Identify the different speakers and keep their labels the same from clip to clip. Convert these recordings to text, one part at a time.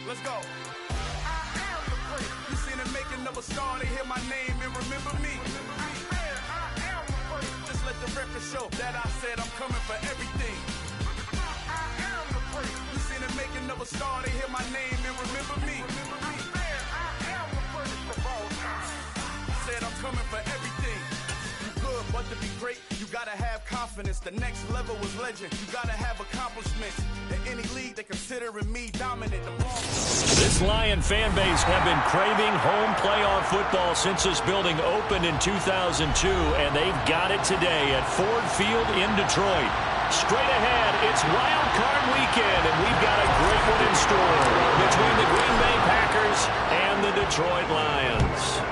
Speaker 1: Let's go. I am the great. You seen the making of a star, they hear my name and remember me. I am the great. Just let the record show that I said I'm coming for everything. I am the great. You seen the making of a star, they hear my name and remember me. I am the greatest of all time. Said I'm coming for everything. You good, but to be great, you gotta have confidence. The next level was legend. You gotta have accomplishments. In any league, they considering me dominant.
Speaker 2: This Lion fan base have been craving home playoff football since this building opened in 2002, and they've got it today at Ford Field in Detroit. Straight ahead, it's Wild Card Weekend, and we've got a great one in store between the Green Bay Packers and the Detroit Lions.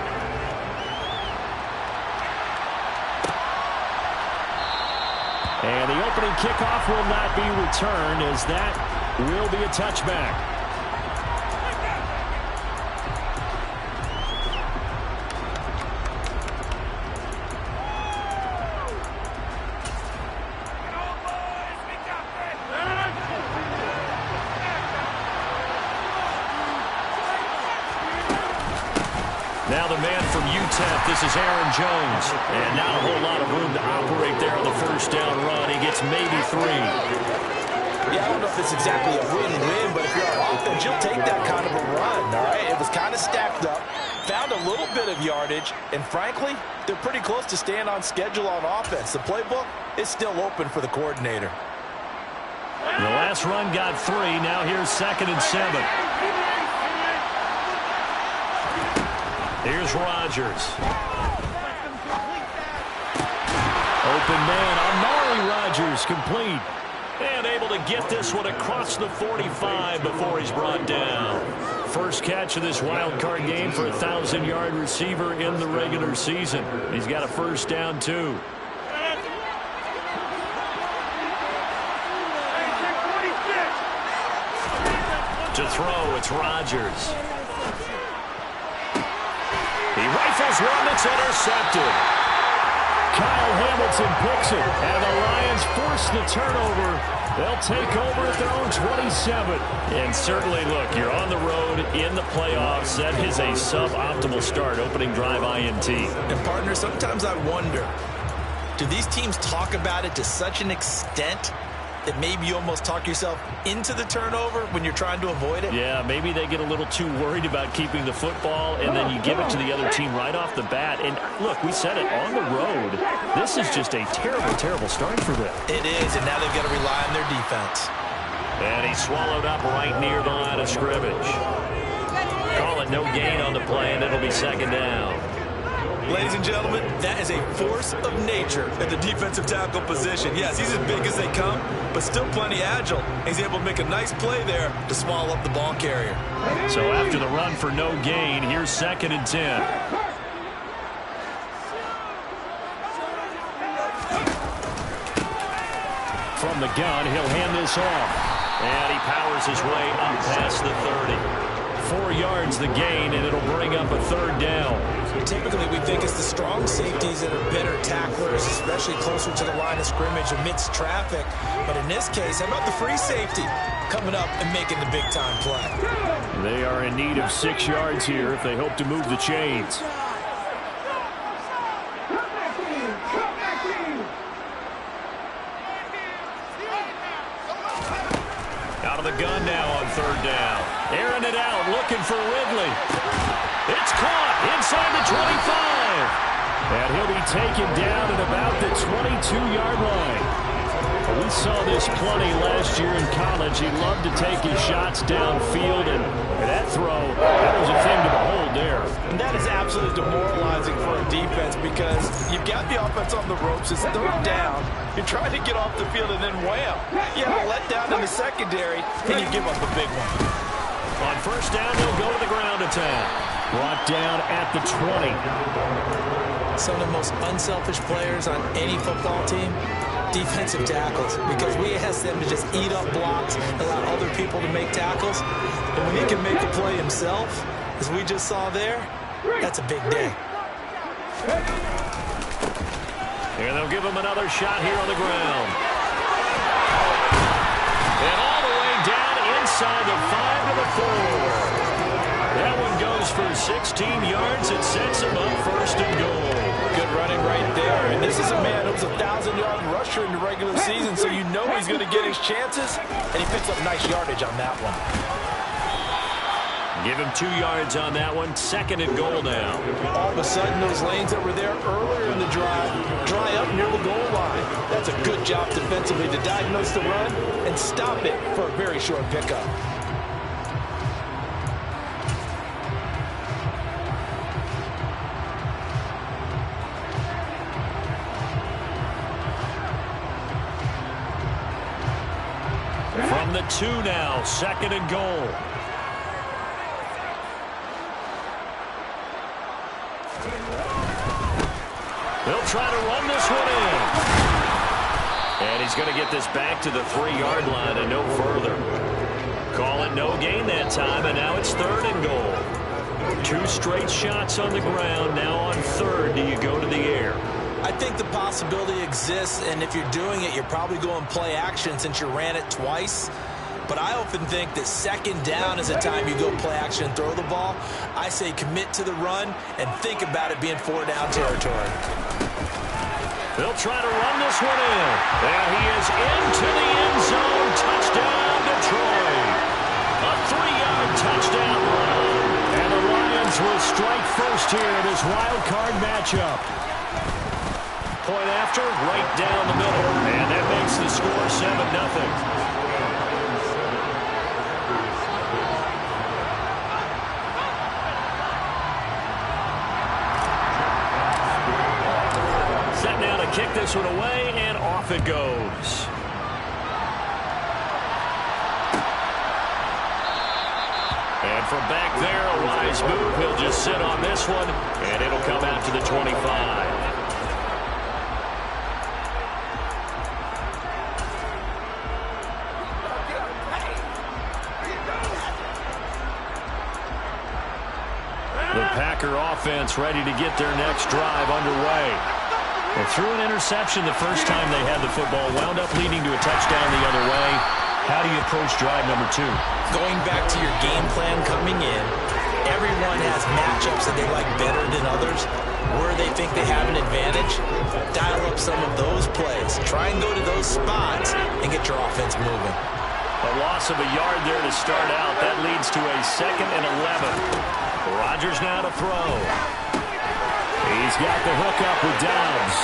Speaker 2: And the opening kickoff will not be returned, as that will be a touchback. Now the man from UTEP, this is Aaron Jones. And not a whole lot of room to operate there on the first down run. He gets maybe 3.
Speaker 3: Yeah, I don't know if it's exactly a win-win, but if you're on offense, you'll take that kind of a run, all right? It was kind of stacked up, found a little bit of yardage, and frankly, they're pretty close to staying on schedule on offense. The playbook is still open for the coordinator.
Speaker 2: The last run got 3. Now here's 2nd and 7. Here's Rodgers. Open man, Amari Rodgers, complete. And able to get this one across the 45 before he's brought down. First catch of this wild card game for a 1,000-yard receiver in the regular season. He's got a first down, too. To throw, it's Rodgers. He rifles one that's intercepted. Kyle Hamilton picks it, and the Lions force the turnover. They'll take over at their own 27. And certainly, look, you're on the road in the playoffs. That is a suboptimal start, opening drive INT.
Speaker 3: And, partner, sometimes I wonder, do these teams talk about it to such an extent that maybe you almost talk yourself into the turnover when you're trying to avoid it?
Speaker 2: Yeah, maybe they get a little too worried about keeping the football, and then you give it to the other team right off the bat. And look, we said it, on the road, this is just a terrible, terrible start for them.
Speaker 3: It is, and now they've got to rely on their defense.
Speaker 2: And he's swallowed up right near the line of scrimmage. Call it no gain on the play, and it'll be 2nd down.
Speaker 3: Ladies and gentlemen, that is a force of nature at the defensive tackle position. Yes, he's as big as they come, but still plenty agile. He's able to make a nice play there to swallow up the ball carrier.
Speaker 2: So after the run for no gain, here's 2nd and 10. From the gun, he'll hand this off. And he powers his way up past the 30. 4 yards the gain, and it'll bring up a 3rd down.
Speaker 3: Typically, we think it's the strong safeties that are better tacklers, especially closer to the line of scrimmage amidst traffic. But in this case, how about the free safety coming up and making the big-time play?
Speaker 2: They are in need of 6 yards here if they hope to move the chains. Out of the gun now on 3rd down. Airing it out, looking for Ridley. It's caught inside the 25. And he'll be taken down at about the 22-yard line. We saw this plenty last year in college. He loved to take his shots downfield, and that throw, that was a thing to behold there.
Speaker 3: And that is absolutely demoralizing for a defense because you've got the offense on the ropes. It's 3rd down. You're trying to get off the field, and then wham, you have a letdown in the secondary, and you give up a big one.
Speaker 2: On 1st down, they'll go to the ground attack. Brought down at the 20.
Speaker 3: Some of the most unselfish players on any football team, defensive tackles, because we ask them to just eat up blocks, allow other people to make tackles. And when he can make a play himself, as we just saw there, that's a big day.
Speaker 2: And they'll give him another shot here on the ground. And all the way down inside the 5 to the 4. 16 yards. It sets him up first and goal.
Speaker 3: Good running right there. And this is a man who was a 1,000-yard rusher in the regular season, so you know he's going to get his chances. And he picks up nice yardage on that one.
Speaker 2: Give him 2 yards on that one. Second and goal now.
Speaker 3: All of a sudden, those lanes that were there earlier in the drive dry up near the goal line. That's a good job defensively to diagnose the run and stop it for a very short pickup.
Speaker 2: From the 2 now, second and goal. They'll try to run this one in. And he's going to get this back to the 3-yard line and no further. Call it no gain that time, and now it's third and goal. 2 straight shots on the ground. Now on third, do you go to the air?
Speaker 3: I think the possibility exists, and if you're doing it, you're probably going play action since you ran it twice. But I often think that second down is a time you go play action and throw the ball. I say commit to the run and think about it being 4-down territory.
Speaker 2: They'll try to run this one in. And he is into the end zone. Touchdown, Detroit. A 3-yard touchdown run. And the Lions will strike first here in this wild card matchup. Point after, right down the middle. And that makes the score 7-0. Kick this one away, and off it goes. And from back there, a wise move. He'll just sit on this one, and it'll come out to the 25. The Packer offense ready to get their next drive underway. They threw an interception the first time they had the football, wound up leading to a touchdown the other way. How do you approach drive number 2?
Speaker 3: Going back to your game plan coming in, everyone has matchups that they like better than others. Where they think they have an advantage, dial up some of those plays. Try and go to those spots and get your offense moving.
Speaker 2: A loss of a yard there to start out. That leads to a 2nd and 11. Rodgers now to throw. He's got the hook up with Dobbs.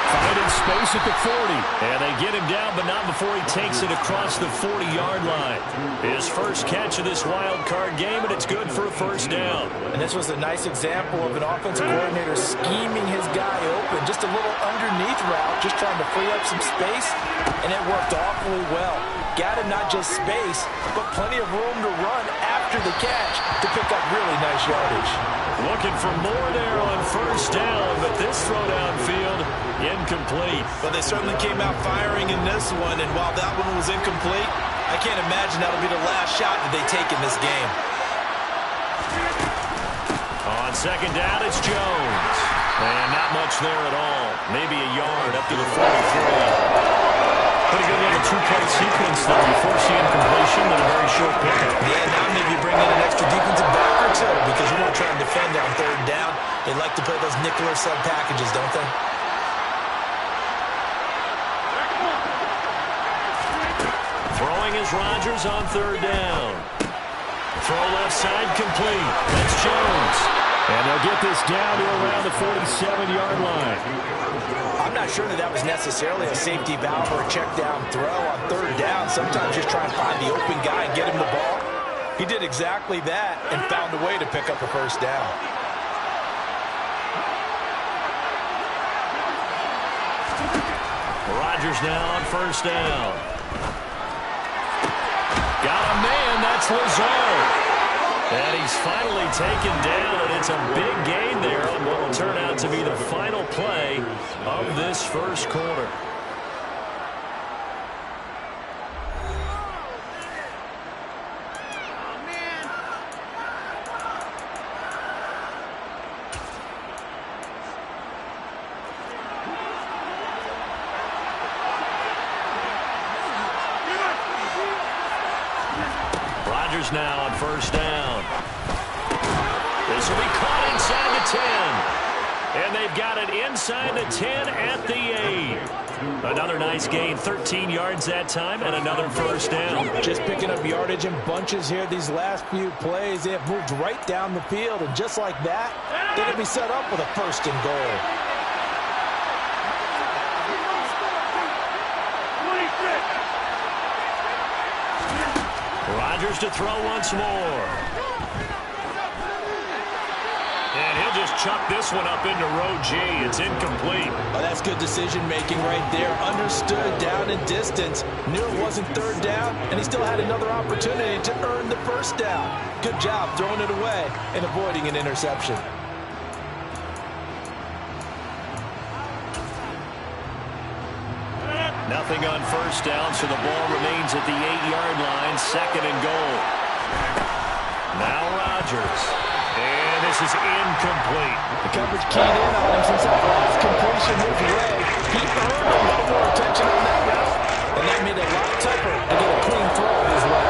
Speaker 2: Finding space at the 40. And they get him down, but not before he takes it across the 40-yard line. His first catch of this wild card game, and it's good for a first down.
Speaker 3: And this was a nice example of an offensive coordinator scheming his guy open. Just a little underneath route, just trying to free up some space, and it worked awfully well. Got him not just space, but plenty of room to run after the catch to pick up really nice yardage.
Speaker 2: Looking for more there on first down, but this throw downfield, incomplete.
Speaker 3: But they certainly came out firing in this one, and while that one was incomplete, I can't imagine that'll be the last shot that they take in this game.
Speaker 2: On second down, it's Jones. And not much there at all. Maybe a yard up to the 43. Pretty good little 2-play sequence there. You force the incompletion and a very short pickup.
Speaker 3: Yeah, now maybe you bring in an extra defensive back or two because you want to try and defend on third down. They like to play those nickel or sub packages, don't they?
Speaker 2: Throwing is Rodgers on third down. Throw left side complete. That's Jones. And they'll get this down to around the 47-yard line.
Speaker 3: I'm not sure that was necessarily a safety valve or a check down throw on third down. Sometimes just try and find the open guy and get him the ball. He did exactly that and found a way to pick up a first down.
Speaker 2: Rodgers now on first down. Got a man, that's Lazard. And he's finally taken down, and it's a big gain there on what will turn out to be the final play of this first quarter. Rodgers now on first down. This will be 10. And they've got it inside the 10 at the 8. Another nice gain, 13 yards that time, and another first down.
Speaker 3: Just picking up yardage in bunches here these last few plays. They have moved right down the field, and just like that, they're going to be set up with a first and goal.
Speaker 2: Rodgers to throw once more. And he'll just chuck this one up into row G. It's incomplete.
Speaker 3: Oh, that's good decision-making right there. Understood down and distance. Knew it wasn't third down, and he still had another opportunity to earn the first down. Good job throwing it away and avoiding an interception.
Speaker 2: Nothing on first down, so the ball remains at the 8-yard line, second and goal. Now Rodgers. And this is incomplete.
Speaker 3: The coverage keyed in on him since that last completion his way. He earned a little more attention on that route, and that made it a lot tougher to get a clean throw his way.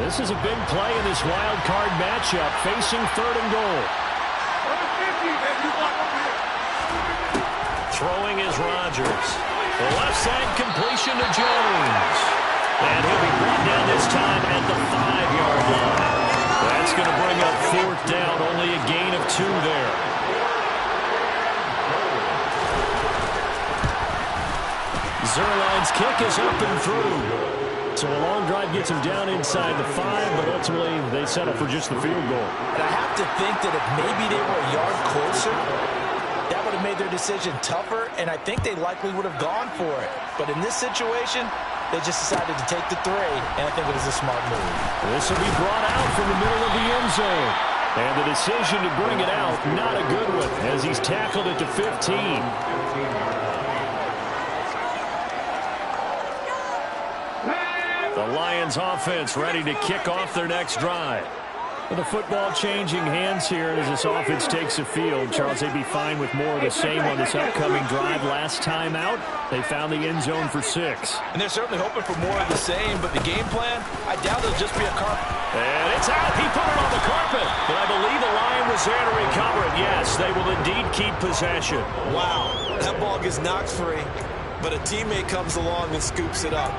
Speaker 2: This is a big play in this wild card matchup, facing third and goal. Throwing is Rodgers. The left side completion to Jones. And he'll be brought down this time at the 5-yard line. That's going to bring up fourth down, only a gain of 2 there. Zerline's kick is up and through. So a long drive gets him down inside the 5, but ultimately they settle for just the field goal.
Speaker 3: And I have to think that if maybe they were a yard closer, that would have made their decision tougher, and I think they likely would have gone for it. But in this situation, they just decided to take the 3, and I think it was a smart move.
Speaker 2: This will be brought out from the middle of the end zone. And the decision to bring it out, not a good one, as he's tackled at the 15. The Lions offense ready to kick off their next drive. With the football changing hands here as this offense takes the field. Charles, they'd be fine with more of the same on this upcoming drive. Last time out, they found the end zone for 6.
Speaker 3: And they're certainly hoping for more of the same, but the game plan, I doubt it'll just be a carpet.
Speaker 2: And it's out. He put it on the carpet. But I believe the Lion was there to recover it. Yes, they will indeed keep possession.
Speaker 3: Wow, that ball gets knocked free, but a teammate comes along and scoops it up.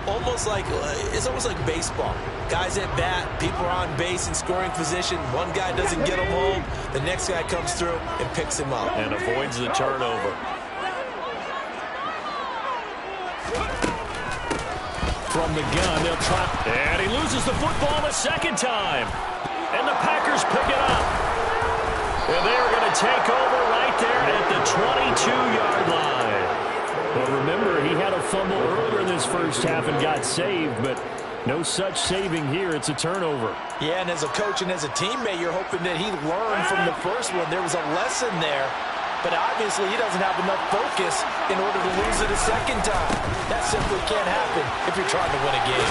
Speaker 3: It's almost like baseball. Guys at bat, people are on base in scoring position. One guy doesn't get him home. The next guy comes through and picks him up.
Speaker 2: And avoids the turnover. From the gun, they'll try. And he loses the football the second time. And the Packers pick it up. And they are going to take over right there at the 22-yard line. Well, remember, he had a fumble earlier in this first half and got saved, but no such saving here. It's a turnover.
Speaker 3: Yeah, and as a coach and as a teammate, you're hoping that he learned from the first one. There was a lesson there, but obviously he doesn't have enough focus in order to lose it a second time. That simply can't happen if you're trying to win a game.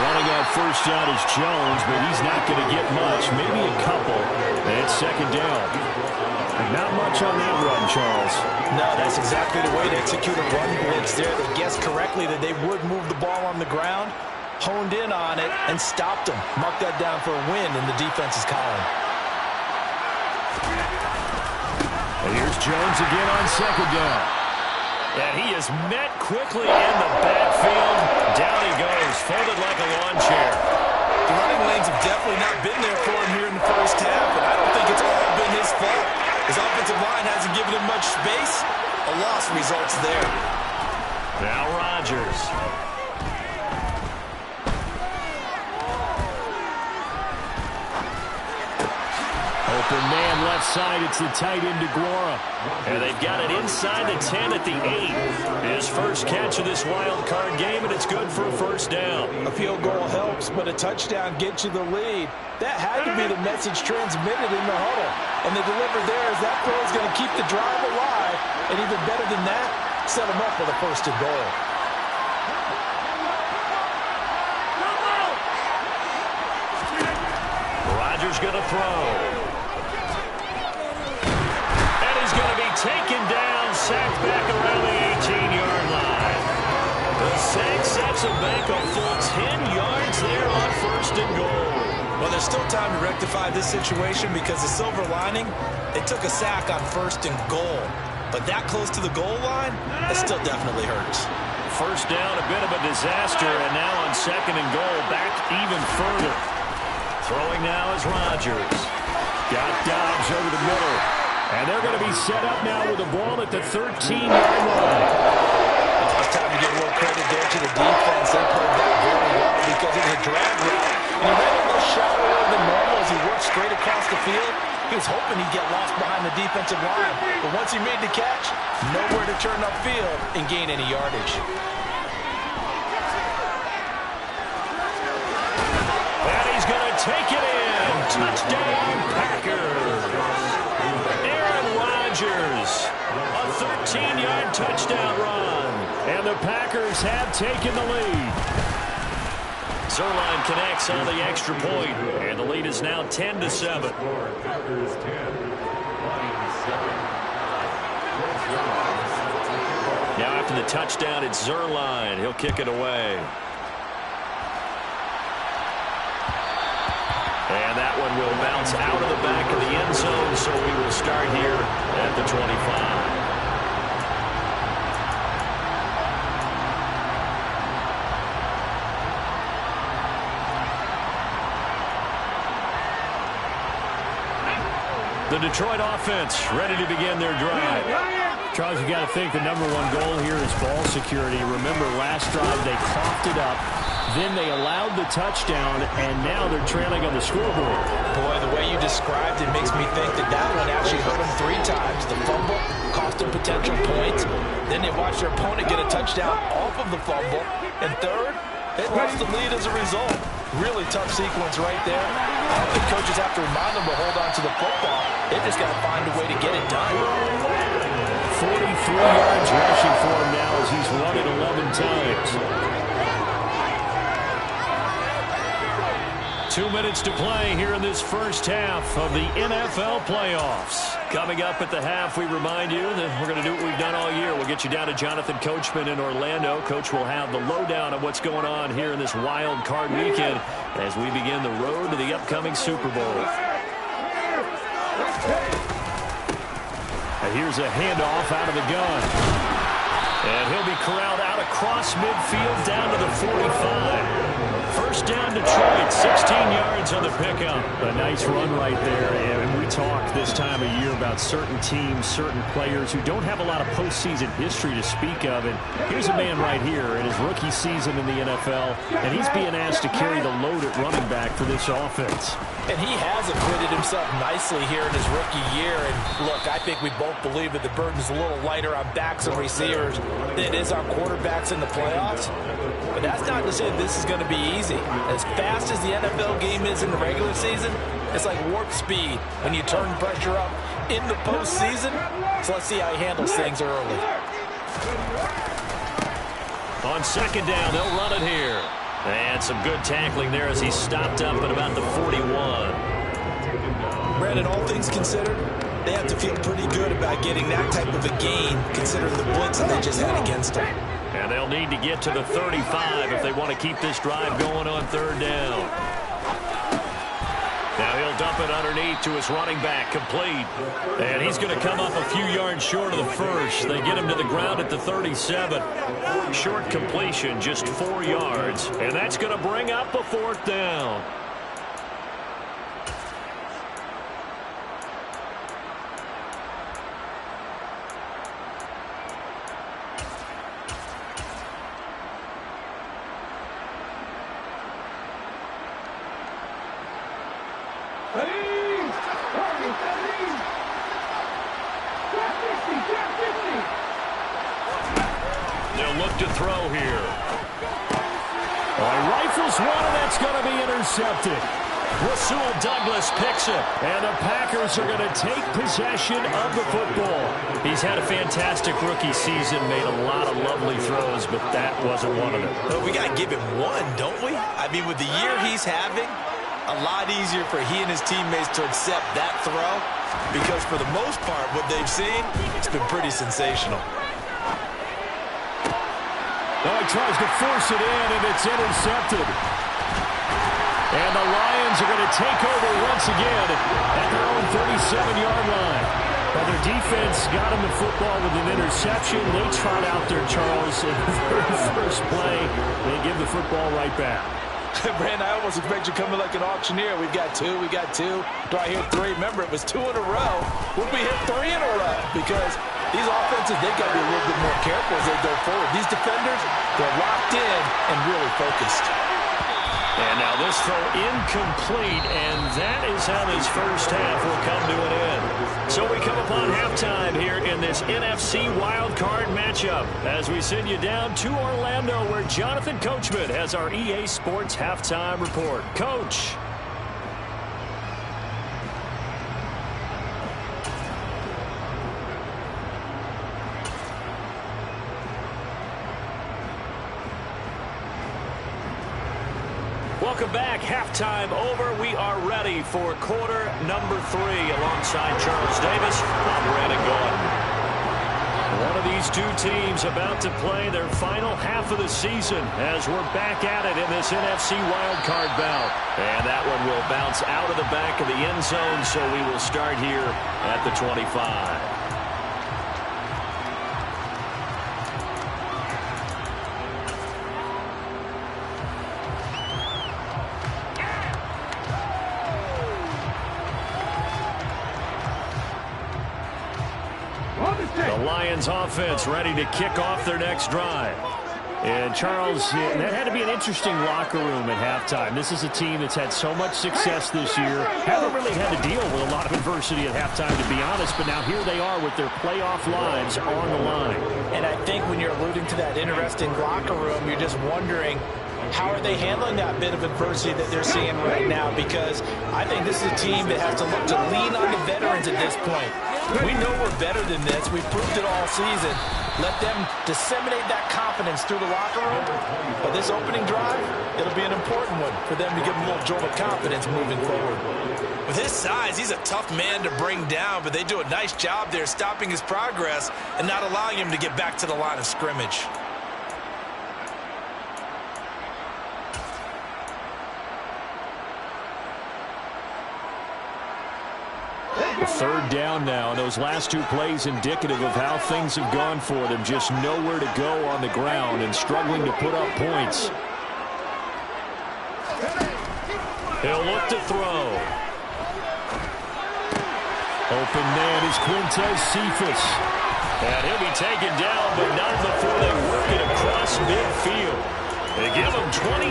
Speaker 2: Running out first down is Jones, but he's not going to get much, maybe a couple, and it's second down. Not much on that run, Charles.
Speaker 3: No, that's exactly the way to execute a run blitz there. They guessed correctly that they would move the ball on the ground, honed in on it, and stopped them. Mark that down for a win in the defense's column.
Speaker 2: And here's Jones again on second down. And he is met quickly in the backfield. Down he goes, folded like a lawn chair.
Speaker 3: The running lanes have definitely not been there for him here in the first half, and I don't think it's all been his fault. His offensive line hasn't given him much space. A loss results there.
Speaker 2: Now Rodgers. Open man left side. It's the tight end DeGuara. And they've got it inside the 10 at the 8. His first catch of this wild card game, and it's good for a first down.
Speaker 3: A field goal helps, but a touchdown gets you the lead. That had to be the message transmitted in the huddle. And they delivered there as that throw is going to keep the drive alive. And even better than that, set them up for the first and goal.
Speaker 2: Rodgers going to throw. And he's going to be taken down, sacked back around the gets him back a full 10 yards there on 1st and goal.
Speaker 3: Well, there's still time to rectify this situation because the silver lining, they took a sack on 1st and goal. But that close to the goal line, it still definitely hurts.
Speaker 2: First down, a bit of a disaster, and now on 2nd and goal, back even further. Throwing now is Rodgers. Got Dobbs over the middle. And they're going to be set up now with the ball at the 13-yard line.
Speaker 3: It's time to give a little credit there to the defense. They played that very well because it was a drag route. And he ran a little shallower than normal as he worked straight across the field. He was hoping he'd get lost behind the defensive line. But once he made the catch, nowhere to turn upfield and gain any yardage.
Speaker 2: And he's going to take it in. Touchdown, Packers. Aaron Rodgers, a 13-yard touchdown run. And the Packers have taken the lead. Zerline connects on the extra point, and the lead is now 10-7. Now after the touchdown, it's Zerline. He'll kick it away. And that one will bounce out of the back of the end zone, so we will start here at the 25. The Detroit offense ready to begin their drive.
Speaker 4: Charles, you got to think the #1 goal here is ball security. Remember, last drive they coughed it up, then they allowed the touchdown, and now they're trailing on the scoreboard.
Speaker 3: Boy, the way you described it makes me think that that one actually hurt them 3 times. The fumble cost them potential points. Then they watched their opponent get a touchdown off of the fumble. And third, they lost the lead as a result. Really tough sequence right there. I don't think coaches have to remind them to hold on to the football. They just got to find a way to get it done.
Speaker 4: 43 yards rushing for him now as he's run it 11 times.
Speaker 2: 2 minutes to play here in this first half of the NFL playoffs. Coming up at the half, we remind you that we're going to do what we've done all year. We'll get you down to Jonathan Coachman in Orlando. Coach will have the lowdown of what's going on here in this wild card weekend as we begin the road to the upcoming Super Bowl.
Speaker 4: And here's a handoff out of the gun.
Speaker 2: And he'll be corralled out across midfield down to the 45. First down Detroit, 16 yards on the pickup.
Speaker 4: A nice run right there. And we talk this time of year about certain teams, certain players who don't have a lot of postseason history to speak of. And here's a man right here in his rookie season in the NFL, and he's being asked to carry the load at running back for this offense.
Speaker 3: And he has acquitted himself nicely here in his rookie year. And look, I think we both believe that the burden's a little lighter on backs and receivers than it is on quarterbacks in the playoffs. But that's not to say this is going to be easy. As fast as the NFL game is in the regular season, it's like warp speed when you turn pressure up in the postseason. So let's see how he handles things early.
Speaker 2: On second down, they'll run it here. And some good tackling there as he stopped up at about the 41.
Speaker 3: Brandon, all things considered, they have to feel pretty good about getting that type of a gain considering the blitz that they just had against them.
Speaker 2: And they'll need to get to the 35 if they want to keep this drive going on third down. Now he'll dump it underneath to his running back, complete. And he's going to come up a few yards short of the first. They get him to the ground at the 37. Short completion, just 4 yards. And that's going to bring up a fourth down. They'll look to throw here.
Speaker 4: Rifles one, and that's going to be intercepted.
Speaker 2: Rasul Douglas picks it.
Speaker 4: And the Packers are going to take possession of the football.
Speaker 2: He's had a fantastic rookie season, made a lot of lovely throws, but that wasn't one of them.
Speaker 3: But we got to give him one, don't we? I mean, with the year he's having, a lot easier for he and his teammates to accept that throw because for the most part, what they've seen, it's been pretty sensational.
Speaker 2: Oh, he tries to force it in, and it's intercepted. And the Lions are going to take over once again at their own 37-yard line. Now, their defense got him the football with an interception. They trot out there, Charles, in the very first play. They give the football right back.
Speaker 3: Brandon, I almost expect you coming like an auctioneer. We got two. Do I hear three? Remember, it was 2 in a row. Will we hit 3 in a row? Because these offenses, they got to be a little bit more careful as they go forward. These defenders, they're locked in and really focused.
Speaker 2: And now this throw incomplete, and that is how this first half will come to an end. So we come upon halftime here in this NFC wildcard matchup as we send you down to Orlando where Jonathan Coachman has our EA Sports halftime report. Coach. Welcome back. Halftime over. We are ready for quarter number 3 alongside Charles Davis. I'm Brandon Gaudin. One of these two teams about to play their final half of the season as we're back at it in this NFC wildcard bout. And that one will bounce out of the back of the end zone, so we will start here at the 25. The Lions offense ready to kick off their next drive. And Charles, that had to be an interesting locker room at halftime. This is a team that's had so much success this year. Haven't really had to deal with a lot of adversity at halftime, to be honest. But now here they are with their playoff lives on the line.
Speaker 3: And I think when you're alluding to that interesting locker room, you're just wondering, how are they handling that bit of adversity that they're seeing right now? Because I think this is a team that has to look to lean on the veterans at this point. We know we're better than this. We've proved it all season. Let them disseminate that confidence through the locker room. But this opening drive, it'll be an important one for them to give them a little jolt of confidence moving forward.
Speaker 5: With his size, he's a tough man to bring down, but they do a nice job there stopping his progress and not allowing him to get back to the line of scrimmage.
Speaker 2: Third down now, and those last two plays indicative of how things have gone for them. Just nowhere to go on the ground and struggling to put up points. He'll look to throw. Open man is Quintez Cephas. And he'll be taken down, but not before they work it across midfield. They give him 27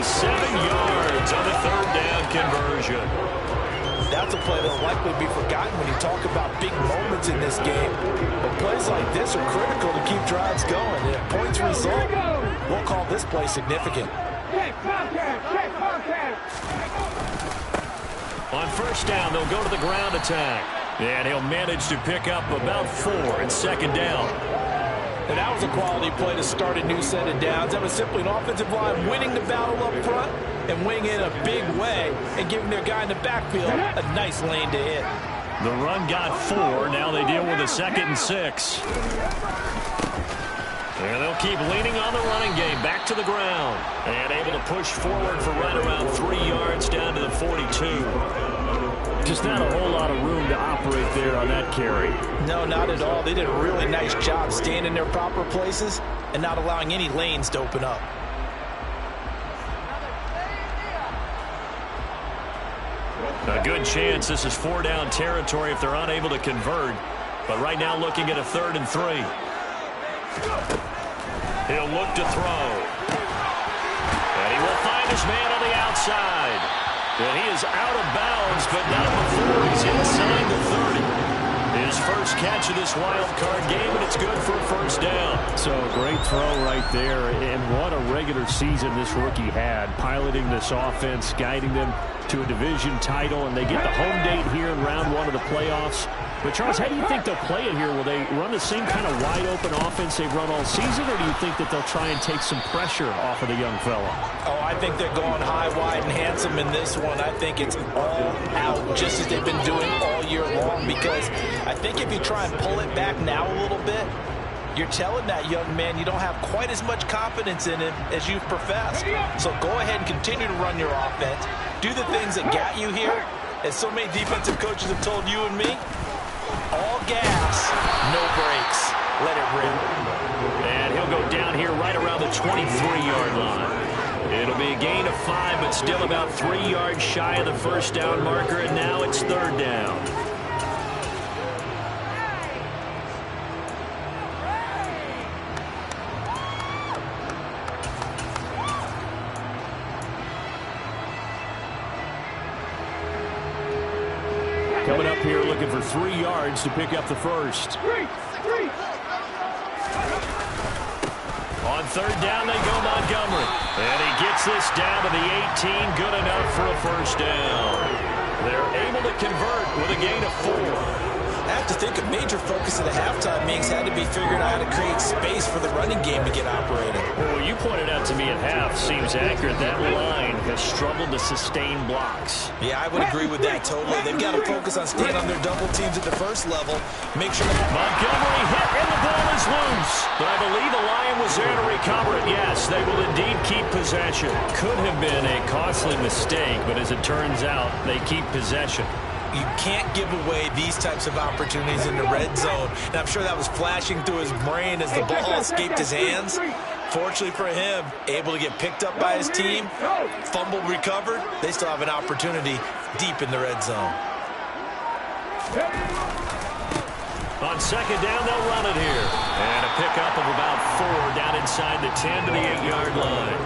Speaker 2: yards on the third down conversion.
Speaker 3: That's a play that will likely be forgotten when you talk about big moments in this game. But plays like this are critical to keep drives going. And if points result, we'll call this play significant.
Speaker 2: On first down, they'll go to the ground attack. And he'll manage to pick up about 4 at second down.
Speaker 3: And that was a quality play to start a new set of downs. That was simply an offensive line winning the battle up front and winning in a big way and giving their guy in the backfield a nice lane to hit.
Speaker 2: The run got 4. Now they deal with a 2nd and 6. And they'll keep leaning on the running game. Back to the ground. And able to push forward for right around 3 yards down to the 42. Just not a whole lot of room to operate there on that carry.
Speaker 3: No, not at all. They did a really nice job staying in their proper places and not allowing any lanes to open up.
Speaker 2: A good chance this is 4 down territory if they're unable to convert. But right now looking at a 3rd and 3. He'll look to throw. And he will find his man on the outside. And he is out of bounds, but not before he's inside the 30. His first catch of this wild card game, and it's good for a first down.
Speaker 4: So great throw right there, and what a regular season this rookie had, piloting this offense, guiding them to a division title, and they get the home date here in round 1 of the playoffs. But, Charles, how do you think they'll play it here? Will they run the same kind of wide-open offense they've run all season, or do you think that they'll try and take some pressure off of the young fella?
Speaker 3: Oh, I think they're going high, wide, and handsome in this one. I think it's all out, just as they've been doing all year long, because I think if you try and pull it back now a little bit,
Speaker 5: You're telling that young man you don't have quite as much confidence in him as you've professed. So go ahead and continue to run your offense. Do the things that got you here. As so many defensive coaches have told you and me, all gas, no brakes. Let it rip.
Speaker 2: And he'll go down here right around the 23-yard line. It'll be a gain of 5, but still about 3 yards shy of the first down marker, and now it's third down. Coming up here looking for 3 yards to pick up the first. On third down, they go Montgomery. And he gets this down to the 18, good enough for a first down. They're able to convert with a gain of 4.
Speaker 5: I have to think a major focus of the halftime meetings had to be figuring out how to create space for the running game to get operating.
Speaker 2: Well, you pointed out to me at half, seems accurate. That line has struggled to sustain blocks.
Speaker 5: Yeah, I would agree with that totally. They've got to focus on staying on their double teams at the first level. Make sure
Speaker 2: Montgomery hit, and the ball is loose. But I believe the Lion was there to recover it. Yes, they will indeed keep possession. Could have been a costly mistake, but as it turns out, they keep possession.
Speaker 5: You can't give away these types of opportunities in the red zone. And I'm sure that was flashing through his brain as the ball escaped his hands. Fortunately for him, able to get picked up by his team, fumbled, recovered. They still have an opportunity deep in the red zone.
Speaker 2: On second down, they'll run it here. And a pickup of about 4 down inside the 10 to the 8-yard line.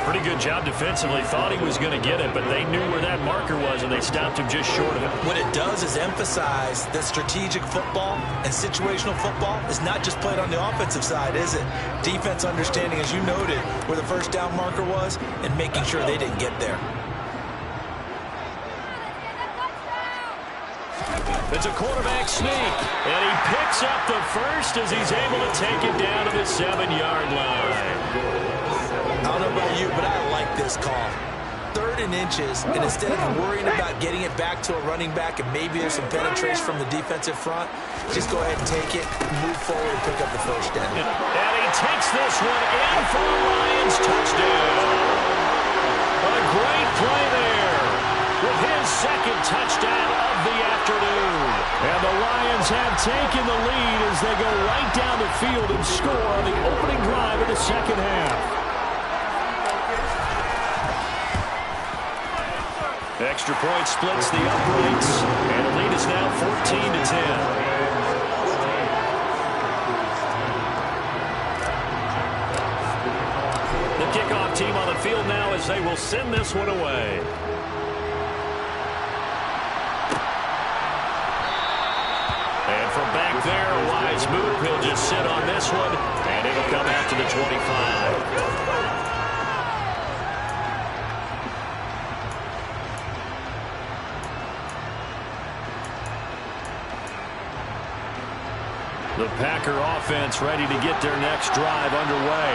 Speaker 2: Pretty good job defensively. Thought he was going to get it, but they knew where that marker was, and they stopped him just short of it.
Speaker 5: What it does is emphasize that strategic football and situational football is not just played on the offensive side, is it? Defense understanding, as you noted, where the first down marker was and making sure they didn't get there.
Speaker 2: It's a quarterback sneak, and he picks up the first as he's able to take it down to the 7-yard line.
Speaker 5: I don't know about you, but I like this call. 3rd and inches, and instead of worrying about getting it back to a running back and maybe there's some penetration from the defensive front, just go ahead and take it, move forward, and pick up the first down.
Speaker 2: And he takes this one in for a Lions touchdown. A great play there with his second touchdown of the afternoon. And the Lions have taken the lead as they go right down the field and score on the opening drive of the second half. Extra point splits the uprights, and the lead is now 14-10. The kickoff team on the field now as they will send this one away. And from back there, a wise move. He'll just sit on this one, and it'll come out to the 25. The Packer offense ready to get their next drive underway.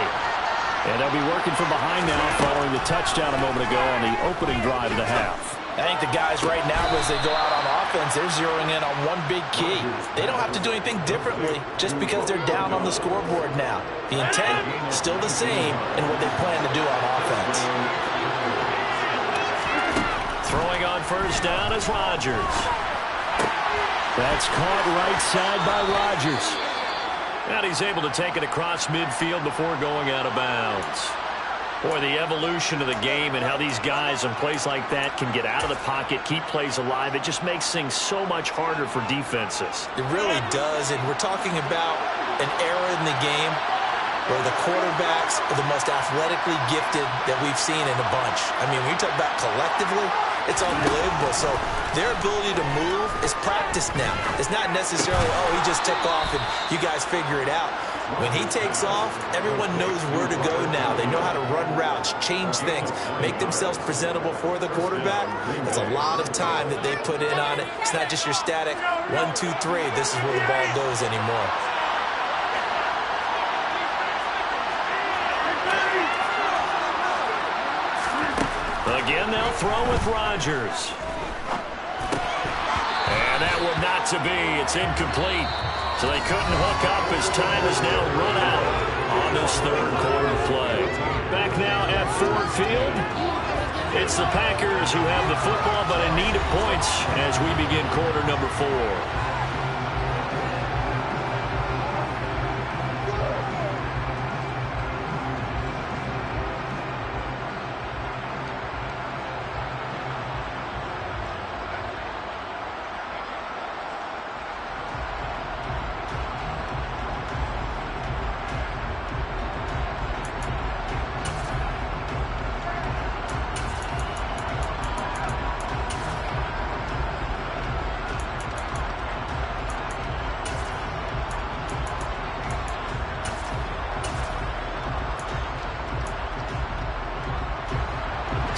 Speaker 2: And they'll be working from behind now following the touchdown a moment ago on the opening drive of the half.
Speaker 5: I think the guys right now, as they go out on offense, they're zeroing in on one big key. They don't have to do anything differently just because they're down on the scoreboard now. The intent is still the same in what they plan to do on offense.
Speaker 2: Throwing on first down is Rodgers. That's caught right side by Rodgers. And he's able to take it across midfield before going out of bounds. Boy, the evolution of the game and how these guys in plays like that can get out of the pocket, keep plays alive, it just makes things so much harder for defenses.
Speaker 5: It really does, and we're talking about an era in the game where the quarterbacks are the most athletically gifted that we've seen in a bunch. I mean, when you talk about collectively, it's unbelievable. So their ability to move is practiced now. It's not necessarily, oh, he just took off and you guys figure it out. When he takes off, everyone knows where to go now. They know how to run routes, change things, make themselves presentable for the quarterback. It's a lot of time that they put in on it. It's not just your static 1, 2, 3. This is where the ball goes anymore. Again, they'll throw with Rodgers.
Speaker 2: And that one not to be. It's incomplete. So they couldn't hook up as time is now run out on this third quarter play. Back now at Ford Field. It's the Packers who have the football but in need of points as we begin quarter number 4.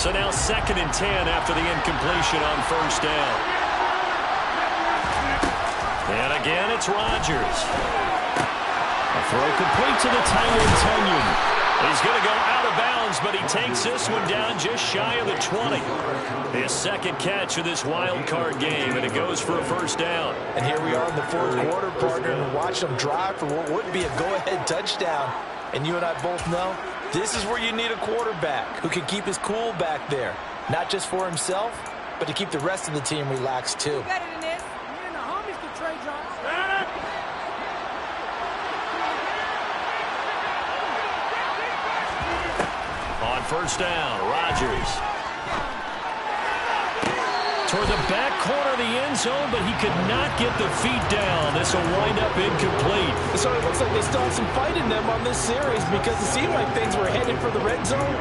Speaker 2: So now 2nd and 10 after the incompletion on first down. And again, it's Rodgers. A throw complete to the tight end, Tunyon. He's going to go out of bounds, but he takes this one down just shy of the 20. His second catch of this wild card game, and it goes for a first down.
Speaker 5: And here we are in the fourth quarter, partner, and watch them drive for what would be a go-ahead touchdown. And you and I both know this is where you need a quarterback who can keep his cool back there. Not just for himself, but to keep the rest of the team relaxed, too.
Speaker 6: You got it in this. You and the homies can trade John.
Speaker 2: On first down, Rodgers. Toward the back corner of the end zone, but he could not get the feet down. This will wind up incomplete.
Speaker 3: So it looks like they still have some fight in them on this series because it seemed like things were headed for the red zone.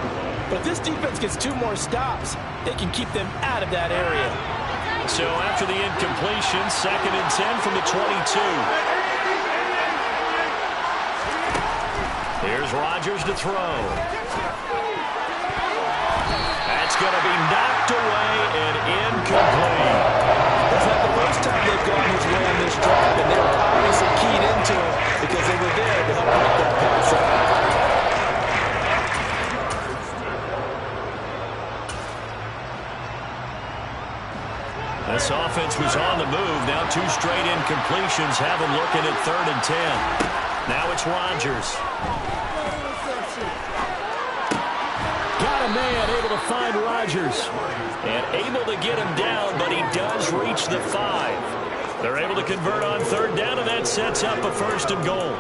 Speaker 3: But if this defense gets 2 more stops, they can keep them out of that area.
Speaker 2: So after the incompletion, 2nd and 10 from the 22. Here's Rodgers to throw. That's going to be knocked away and incomplete.
Speaker 3: It's not the first time they've gone his way on this drive, and they're obviously keyed into it because they were there to help break that pass up.
Speaker 2: This offense was on the move. Now 2 straight incompletions have them looking at 3rd and 10. Now it's Rodgers. Got a man able to find Rodgers. And able to get him down, but he does reach the 5. They're able to convert on 3rd down, and that sets up a 1st and goal.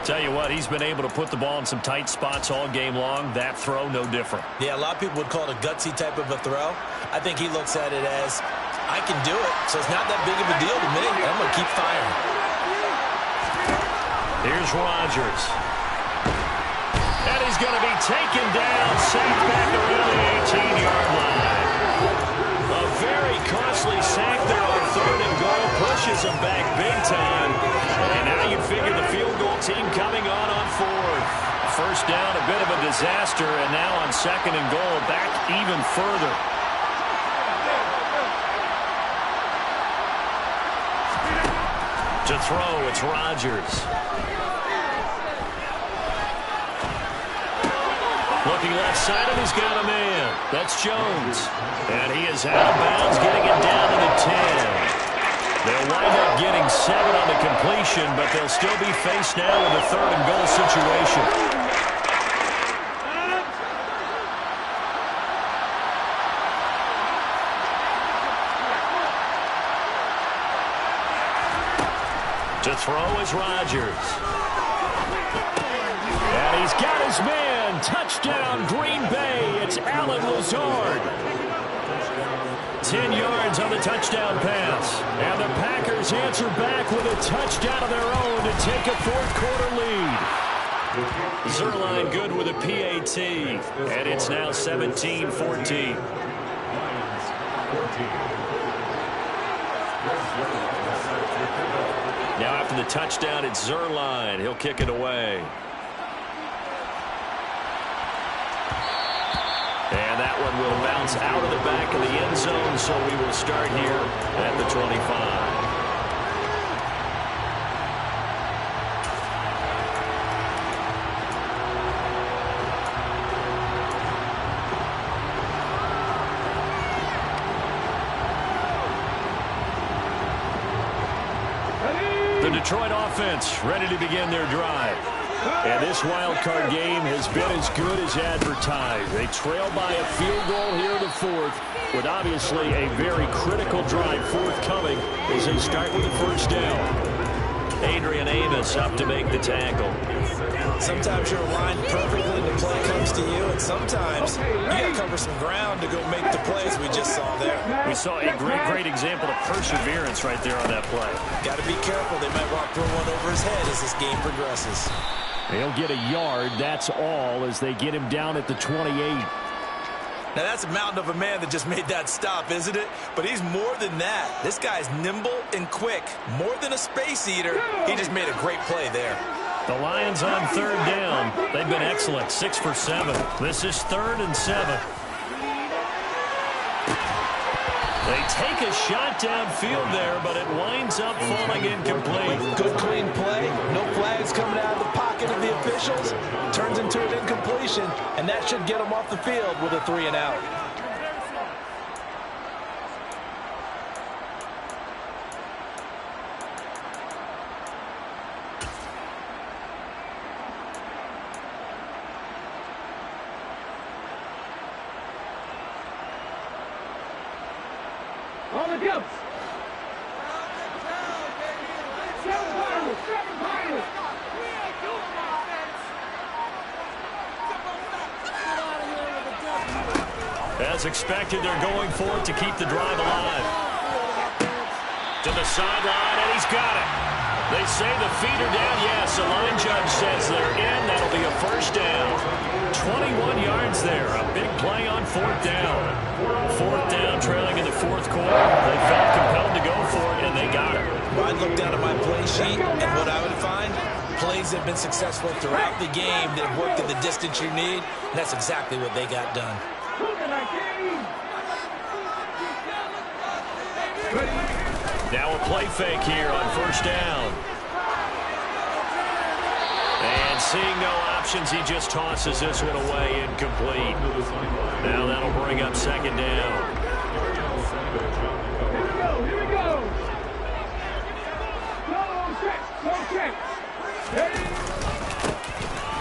Speaker 2: Tell you what, he's been able to put the ball in some tight spots all game long. That throw, no different.
Speaker 5: Yeah, a lot of people would call it a gutsy type of a throw. I think he looks at it as, I can do it, so it's not that big of a deal to me. I'm going to keep firing.
Speaker 2: Here's Rodgers. And he's going to be taken down, sacked back around the 18-yard line. A very costly sack there on 3rd and goal. Pushes him back big time. And now you figure the field goal team coming on 4th. First down, a bit of a disaster. And now on 2nd and goal, back even further. To throw, it's Rodgers. Looking left side, and he's got a man. That's Jones. And he is out of bounds, getting it down to the 10. They'll wind up getting 7 on the completion, but they'll still be faced now with a 3rd and goal situation. To throw is Rodgers. And he's got his man. Touchdown, Green Bay. It's Allen Lazard. 10 yards on the touchdown pass. And the Packers answer back with a touchdown of their own to take a 4th quarter lead. Zerline good with a PAT. And it's now 17-14. Now after the touchdown, it's Zerline. He'll kick it away. And that one will bounce out of the back of the end zone, so we will start here at the 25. Detroit offense ready to begin their drive. And this wild card game has been as good as advertised. They trail by a field goal here in the fourth, with obviously a very critical drive forthcoming as they start with a first down. Adrian Amos up to make the tackle.
Speaker 5: Sometimes you're aligned perfectly and the play comes to you, and sometimes you got to cover some ground to go make the plays we just saw there.
Speaker 2: We saw a great example of perseverance right there on that play.
Speaker 5: Got to be careful. They might want to throw one over his head as this game progresses.
Speaker 2: They'll get a yard, that's all, as they get him down at the 28.
Speaker 5: Now, that's a mountain of a man that just made that stop, isn't it? But he's more than that. This guy's nimble and quick. More than a space eater. He just made a great play there.
Speaker 2: The Lions on third down. They've been excellent, 6 for 7. This is 3rd and 7. They take a shot downfield there, but it winds up falling incomplete.
Speaker 3: Good, clean play. No flags coming out of the pocket of the officials. Turns into an incompletion, and that should get them off the field with a 3 and out.
Speaker 6: All the deuce. 7 finals. 7 finals.
Speaker 2: As expected, they're going for it to keep the drive alive. To the sideline, and he's got it. They say the feet are down. Yes, the line judge says they're in. That'll be a first down. 21 yards there. A big play on 4th down. 4th down, trailing in the 4th quarter. They felt compelled to go for it, and they got it.
Speaker 5: I'd look down at my play sheet, and what I would find, plays that have been successful throughout the game that have worked at the distance you need, and that's exactly what they got done.
Speaker 2: Now a play fake here on 1st down. And seeing no options, he just tosses this one away, incomplete. Now that'll bring up 2nd down.
Speaker 6: Here we go.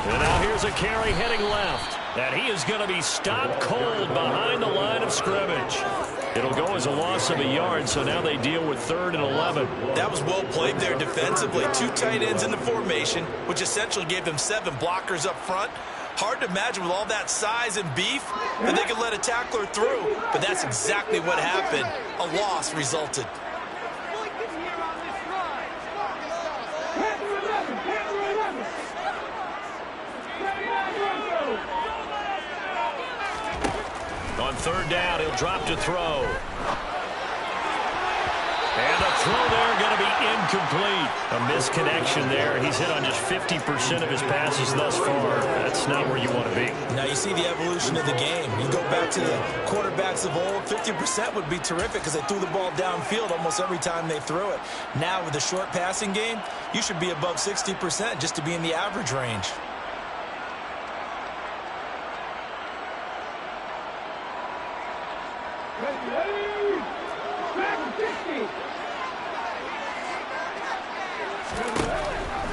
Speaker 2: And now here's a carry heading left. And he is going to be stopped cold behind the line of scrimmage. It'll go as a loss of a yard, so now they deal with 3rd and 11.
Speaker 5: That was well played there defensively. 2 tight ends in the formation, which essentially gave them 7 blockers up front. Hard to imagine with all that size and beef that they could let a tackler through. But that's exactly what happened. A loss resulted.
Speaker 2: On 3rd down, he'll drop to throw. And the throw there going to be incomplete. A misconnection there. He's hit on just 50% of his passes thus far. That's not where you want to be.
Speaker 5: Now you see the evolution of the game. You go back to the quarterbacks of old, 50% would be terrific because they threw the ball downfield almost every time they threw it. Now with the short passing game, you should be above 60% just to be in the average range.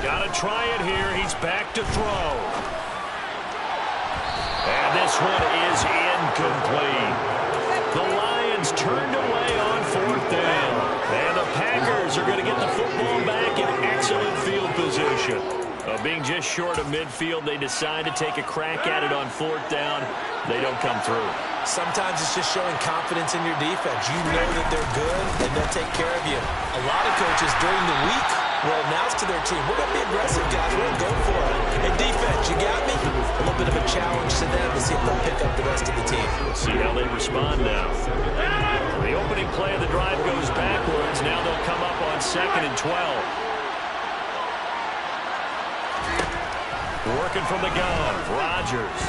Speaker 2: Got to try it here. He's back to throw. And this one is incomplete. The Lions turned away on 4th down. And the Packers are going to get the football back in excellent field position. Being just short of midfield, they decide to take a crack at it on 4th down. They don't come through.
Speaker 5: Sometimes it's just showing confidence in your defense. You know that they're good, and they'll take care of you. A lot of coaches during the week will announce to their team, we're going to be aggressive, guys. We're going to go for it. And defense, you got me? A little bit of a challenge to them to see if they'll pick up the rest of the team.
Speaker 2: We'll see how they respond now. The opening play of the drive goes backwards. Now they'll come up on 2nd and 12. Working from the gun, Rodgers.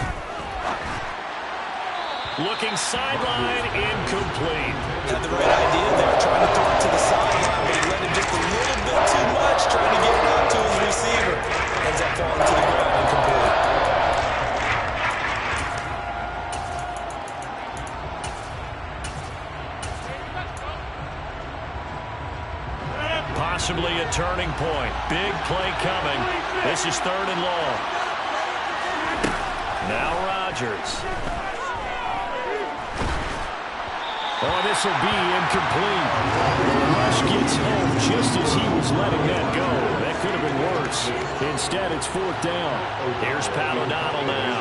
Speaker 2: Looking sideline, incomplete.
Speaker 5: Had the right idea there, trying to throw it to the sideline, but he let him just a little bit too much, trying to get it out to his receiver. Ends up falling to the ground, incomplete.
Speaker 2: Possibly a turning point. Big play coming. This is 3rd and long. Now Rodgers. Oh, this will be incomplete. The rush gets home just as he was letting that go. That could have been worse. Instead, it's 4th down. Here's Pat O'Donnell now,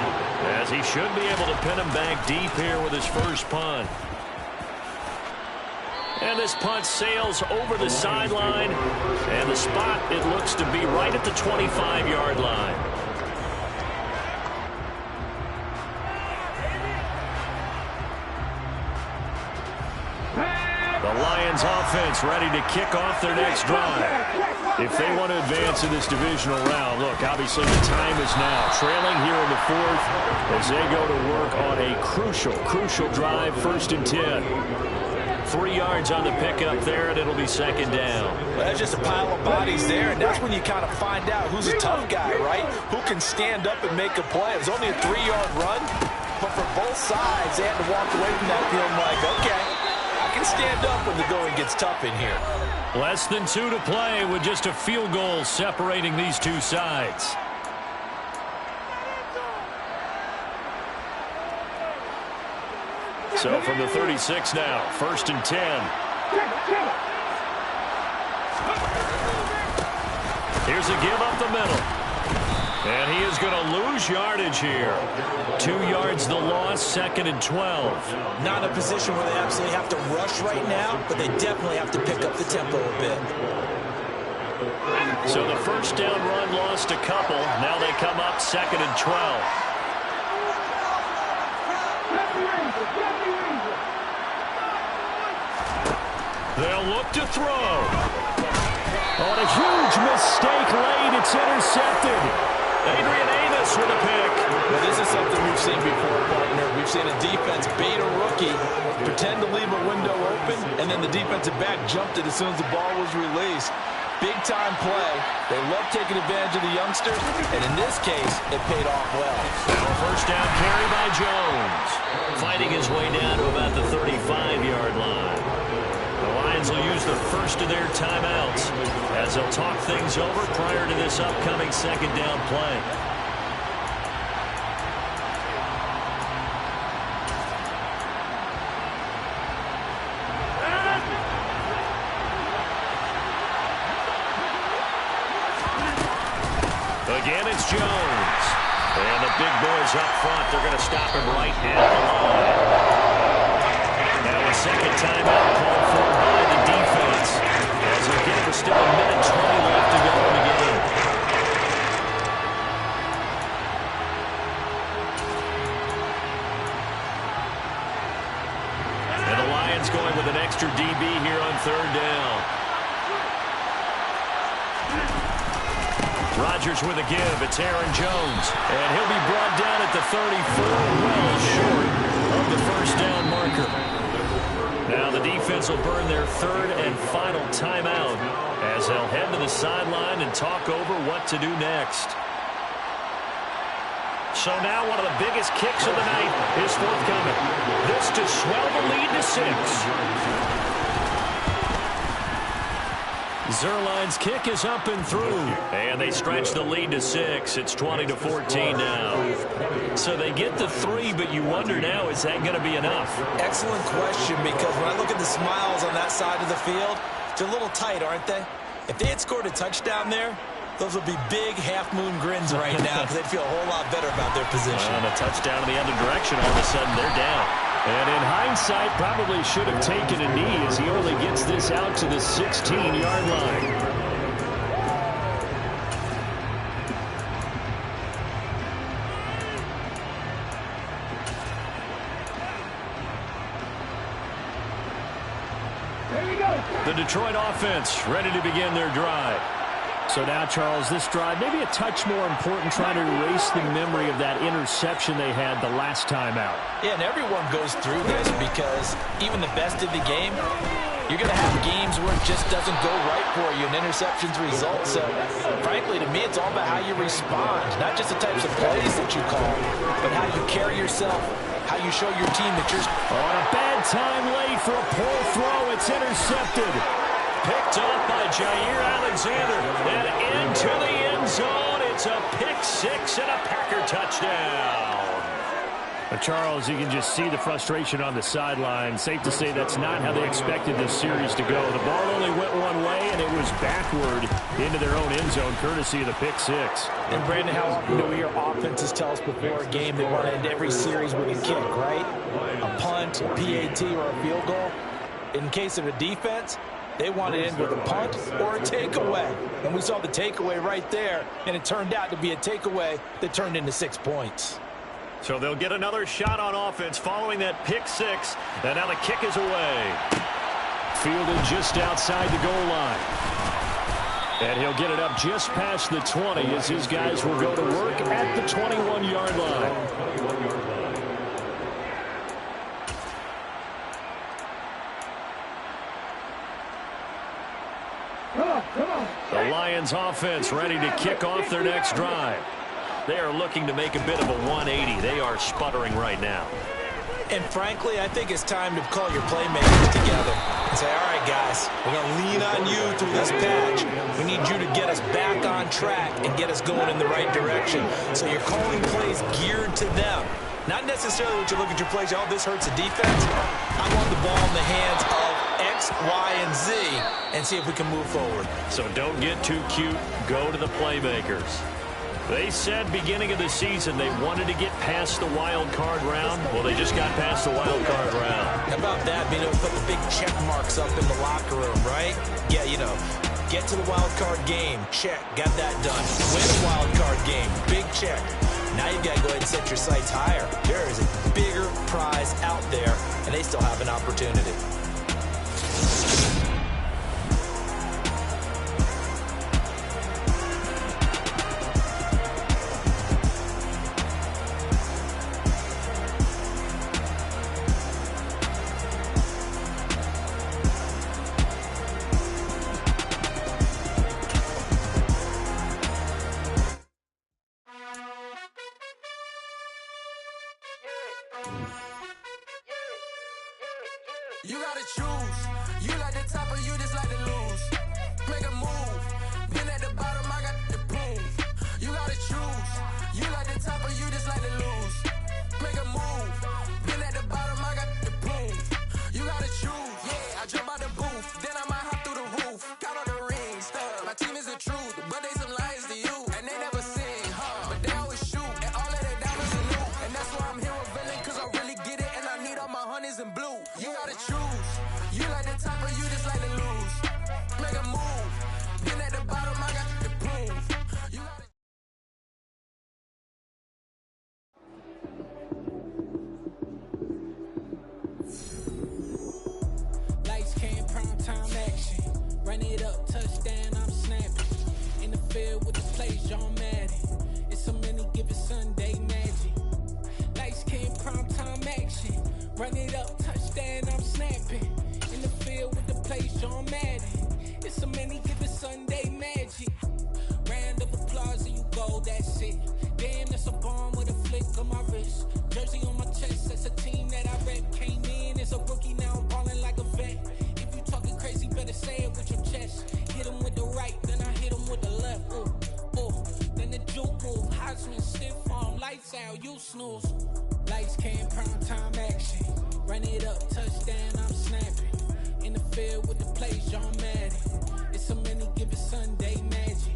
Speaker 2: as he should be able to pin him back deep here with his first punt. And this punt sails over the sideline, and the spot, it looks to be right at the 25-yard line. The Lions offense ready to kick off their next drive. If they want to advance in this divisional round, look, obviously the time is now. Trailing here in the 4th as they go to work on a crucial drive, 1st and 10. 3 yards on the pickup there, and it'll be 2nd down.
Speaker 5: Well, that's just a pile of bodies there, and that's when you kind of find out who's a tough guy, right? Who can stand up and make a play. It was only a 3-yard run, but for both sides, they had to walk away from that feeling like, okay, I can stand up when the going gets tough in here.
Speaker 2: Less than 2 to play with just a field goal separating these two sides. So from the 36 now, 1st and 10. Here's a give up the middle. And he is going to lose yardage here. 2 yards the loss, 2nd and 12.
Speaker 5: Not in a position where they absolutely have to rush right now, but they definitely have to pick up the tempo a bit.
Speaker 2: So the 1st down run lost a couple. Now they come up 2nd and 12. They'll look to throw. On a huge mistake late, it's intercepted. Adrian Amos with a pick.
Speaker 5: Well, this is something we've seen before, partner. We've seen a defense bait a rookie, pretend to leave a window open, and then the defensive back jumped it as soon as the ball was released. Big-time play. They love taking advantage of the youngsters, and in this case, it paid off well.
Speaker 2: Now a 1st down carry by Jones. Fighting his way down to about the 35-yard line. The Lions will use the first of their timeouts as they'll talk things over prior to this upcoming 2nd down play. Again, it's Jones. And the big boys up front, they're going to stop him right at the line. Now a 2nd timeout called for by the defense. As again, there's still a minute 20 left to go in the game. And the Lions going with an extra DB here on 3rd down. Rodgers with a give. It's Aaron Jones. And he'll be brought down at the 34, well short of the 1st down marker. Now the defense will burn their 3rd and final timeout as they'll head to the sideline and talk over what to do next. So now one of the biggest kicks of the night is forthcoming. This to swell the lead to 6. Zerline's kick is up and through. And they stretch the lead to 6. It's 20-14 now. So they get the 3, but you wonder now, is that going to be enough?
Speaker 5: Excellent question, because when I look at the smiles on that side of the field, they're a little tight, aren't they? If they had scored a touchdown there, those would be big half-moon grins right now because they'd feel a whole lot better about their position.
Speaker 2: And a touchdown in the other direction, all of a sudden they're down. And in hindsight, probably should have taken a knee as he only gets this out to the 16-yard line. The Detroit offense ready to begin their drive.
Speaker 4: So now, Charles, this drive maybe a touch more important, trying to erase the memory of that interception they had the last time out.
Speaker 5: Yeah, and everyone goes through this because even the best of the game, you're going to have games where it just doesn't go right for you and interceptions result. So, frankly, to me, it's all about how you respond, not just the types of plays that you call, but how you carry yourself, how you show your team that you're...
Speaker 4: On a bad time late for a poor throw, it's intercepted.
Speaker 2: Picked up by Jair Alexander. And into the end zone. It's a pick six and a Packer touchdown.
Speaker 4: Charles, you can just see the frustration on the sideline. Safe to say that's not how they expected this series to go. The ball only went one way, and it was backward into their own end zone, courtesy of the pick six.
Speaker 3: And Brandon, how we hear offenses tell us before a game they want to end every series with a kick, right? A punt, a PAT, or a field goal. In case of a defense, they want to end with a punt or a takeaway. And we saw the takeaway right there, and it turned out to be a takeaway that turned into 6 points.
Speaker 2: So they'll get another shot on offense following that pick six. And now the kick is away.
Speaker 4: Fielded just outside the goal line. And he'll get it up just past the 20 as his guys will go to work at the 21-yard line. The Lions offense ready to kick off their next drive.
Speaker 2: They are looking to make a bit of a 180. They are sputtering right now.
Speaker 5: And frankly, I think it's time to call your playmakers together and say, all right, guys, we're going to lean on you through this patch. We need you to get us back on track and get us going in the right direction. So you're calling plays geared to them. Not necessarily what you look at your plays, oh, this hurts the defense. I want the ball in the hands of X, Y, and Z and see if we can move forward.
Speaker 2: So don't get too cute. Go to the playmakers. They said beginning of the season they wanted to get past the wild card round. Well, they just got past the wild card round.
Speaker 5: How about that, being able to put the big check marks up in the locker room, right? Yeah, you know, get to the wild card game. Check, got that done. Win a wild card game. Big check. Now you've got to go ahead and set your sights higher. There is a bigger prize out there, and they still have an opportunity.
Speaker 1: You gotta choose. You like the top or you just like to lose. Make a move. Been at the bottom, I got the proof. You gotta choose. You like the top or you just like to lose. Make a move. Been at the bottom, I got the proof. You gotta choose. Yeah, I jump out the booth. Then I might hop through the roof. Count on the rings. Stuff. My team is the truth, but they some liars to you. And they never sing, huh? But they always shoot. And all of their diamonds are new. And that's why I'm here with villain, cause I really get it. And I need all my honeys in blue. You gotta choose. You like the top or you just like to lose. Make a move. Been at the bottom, I got the proof. You gotta
Speaker 7: Lights came, prime time action. Run it up, touchdown, I'm snapping. In the field with the plays, John Madden. It's so many given Sunday magic. Lights came, prime time action. Run it up, touchdown, I'm snapping. In the field with the plays, John Madden. It's so many given Sunday magic. Round of applause and you go, that's it. Damn, that's a bomb with a flick on my wrist. Jersey on my chest, that's a team that I rep. Came in as a rookie, now I'm ballin' like a vet. If you talking crazy, better say it with your chest. Hit him with the right, then I hit him with the left. Ooh, ooh. Then the juke move, Heisman, stiff arm, lights out, you snooze. Lights came, prime time action. Run it up, touchdown, I'm snapping. In the field with the plays, John Madden. It's so many given Sunday magic.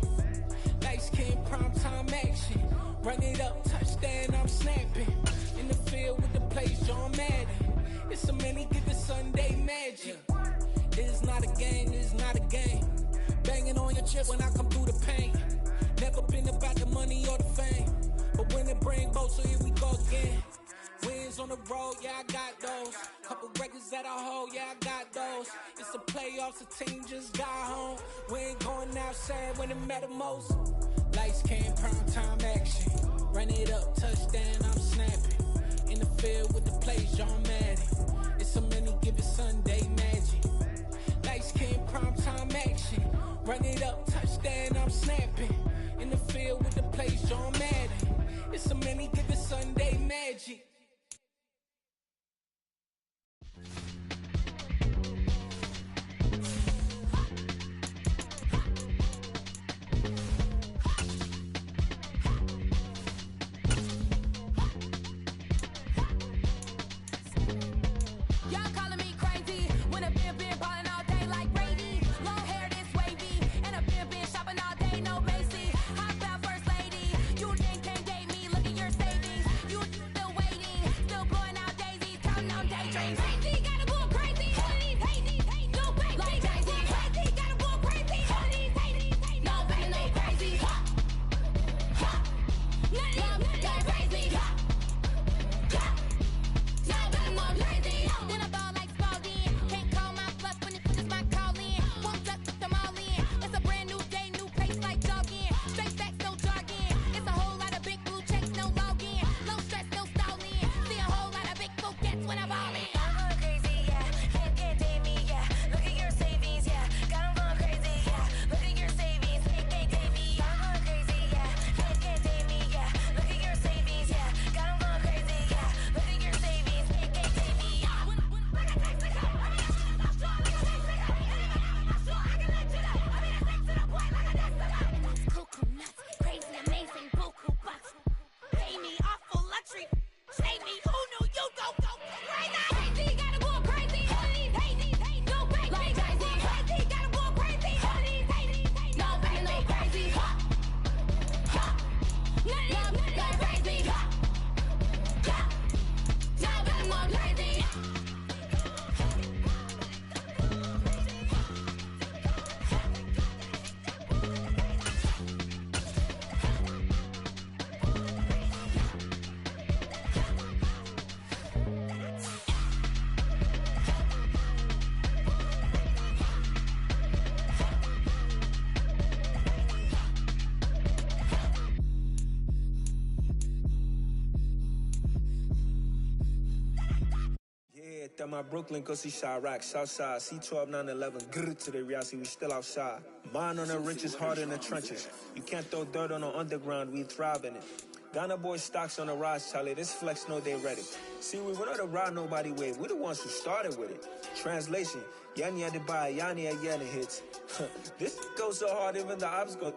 Speaker 7: Lights came, prime time action. Run it up, touchdown, I'm snapping. In the field with the plays, John Madden. It's so many given Sunday magic. It is not a game, it is not a game. Banging on your chest when I come through the pain. Never been about the money or the fame. But when it bring both, so here we go again. Wins on the road, yeah, I got those. Couple records that I hold, yeah, I got those. It's the playoffs, the team just got home. We ain't going outside when it matter most. Lights came, prime time action. Run it up, touchdown, I'm snapping. In the field with the plays, John Madden. It's so many given Sunday magic. Lights came, prime time action. Run it up, touchdown, I'm snapping. In the field with the plays, John Madden. It's so many given Sunday magic.
Speaker 8: at my Brooklyn, cause he Chirac, Southside, C12, 911, grr to the Riasi, we still outside. Mine on the riches, hard in the trenches. You can't throw dirt on the underground, we thrive in it. Ghana boy stocks on the rise, Charlie, this flex know they ready. See, we were not a ride nobody wave, we the ones who started with it. Translation, Yani had to buy, Yani again it hits. This goes so hard, even the ops go...